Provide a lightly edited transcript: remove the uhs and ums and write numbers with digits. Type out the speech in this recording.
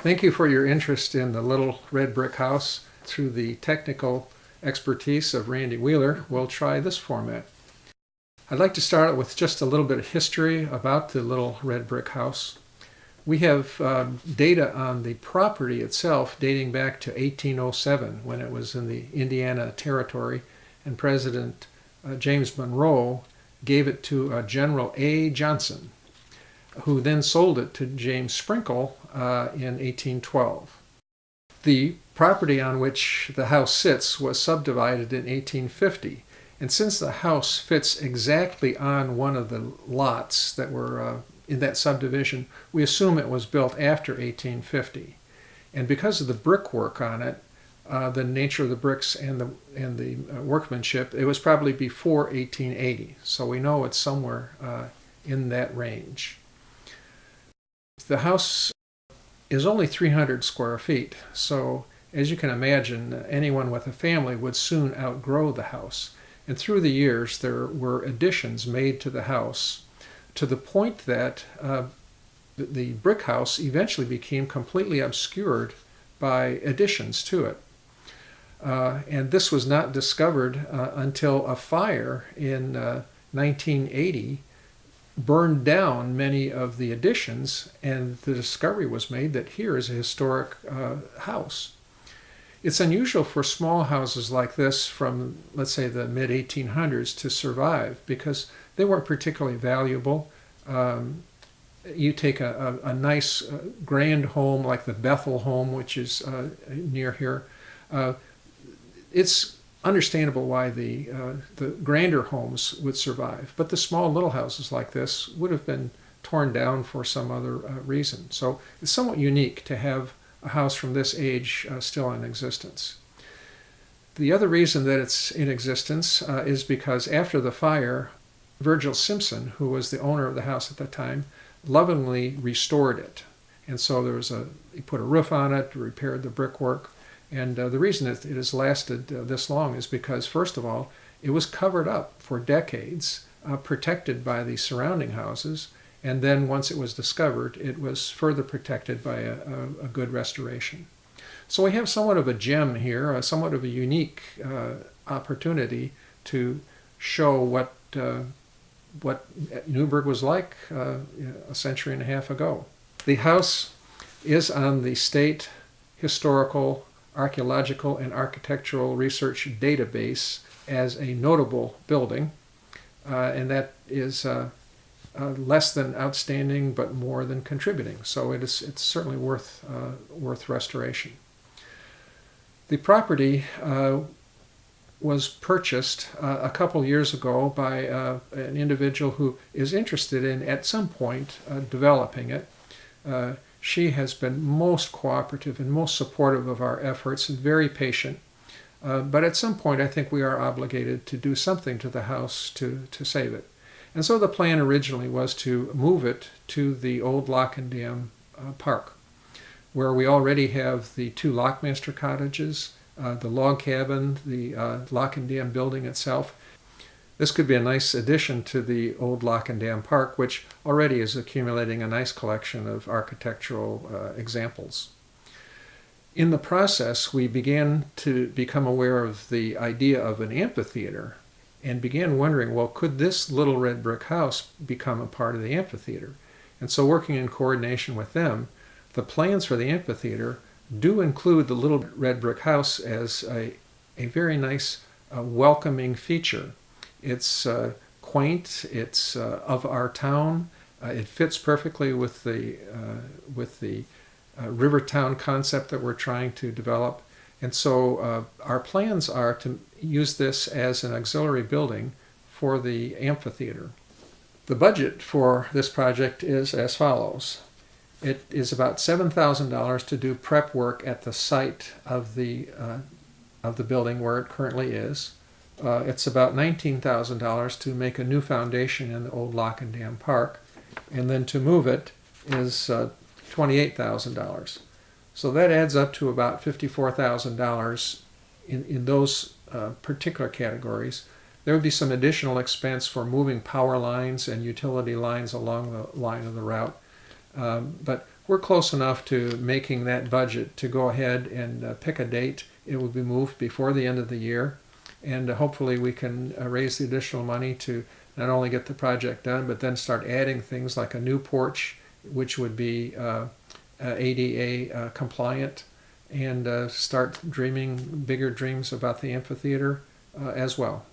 Thank you for your interest in the Little Red Brick House. Through the technical expertise of Randy Wheeler, we'll try this format. I'd like to start with just a little bit of history about the Little Red Brick House. We have data on the property itself dating back to 1807 when it was in the Indiana Territory, and President James Monroe gave it to General A. Johnson, who then sold it to James Sprinkle in 1812. The property on which the house sits was subdivided in 1850, and since the house fits exactly on one of the lots that were in that subdivision, we assume it was built after 1850. And because of the brickwork on it, the nature of the bricks and the workmanship, it was probably before 1880. So we know it's somewhere in that range. The house is only 300 square feet, so as you can imagine, anyone with a family would soon outgrow the house. And through the years, there were additions made to the house to the point that the brick house eventually became completely obscured by additions to it. And this was not discovered until a fire in 1980 burned down many of the additions, and the discovery was made that here is a historic house. It's unusual for small houses like this from, let's say, the mid-1800s to survive because they weren't particularly valuable. You take a nice grand home like the Bethel home, which is near here. It's understandable why the grander homes would survive, but the small little houses like this would have been torn down for some other reason. So it's somewhat unique to have a house from this age still in existence. The other reason that it's in existence is because after the fire, Virgil Simpson, who was the owner of the house at the time, lovingly restored it. And so he put a roof on it, repaired the brickwork. And the reason it has lasted this long is because, first of all, it was covered up for decades, protected by the surrounding houses. And then once it was discovered, it was further protected by a good restoration. So we have somewhat of a gem here, somewhat of a unique opportunity to show what Newburgh was like a century and a half ago. The house is on the State Historical, Archaeological, and Architectural Research Database as a notable building, and that is less than outstanding, but more than contributing. So it's certainly worth restoration. The property was purchased a couple years ago by an individual who is interested in, at some point, developing it. She has been most cooperative and most supportive of our efforts and very patient. But at some point, I think we are obligated to do something to the house to save it. And so the plan originally was to move it to the old Lock and Dam Park, where we already have the two Lockmaster cottages, the log cabin, the Lock and Dam building itself. This could be a nice addition to the old Lock and Dam Park, which already is accumulating a nice collection of architectural examples. In the process, we began to become aware of the idea of an amphitheater and began wondering, well, could this Little Red Brick House become a part of the amphitheater? And so working in coordination with them, the plans for the amphitheater do include the Little Red Brick House as a very nice welcoming feature. It's quaint, it's of our town, it fits perfectly with the river town concept that we're trying to develop. And so our plans are to use this as an auxiliary building for the amphitheater. The budget for this project is as follows. It is about $7,000 to do prep work at the site of the building where it currently is. It's about $19,000 to make a new foundation in the old Lock and Dam Park, and then to move it is $28,000. So that adds up to about $54,000 in those particular categories. There would be some additional expense for moving power lines and utility lines along the line of the route. But we're close enough to making that budget to go ahead and pick a date. It will be moved before the end of the year, and hopefully we can raise the additional money to not only get the project done, but then start adding things like a new porch, which would be ADA compliant, and start dreaming bigger dreams about the amphitheater as well.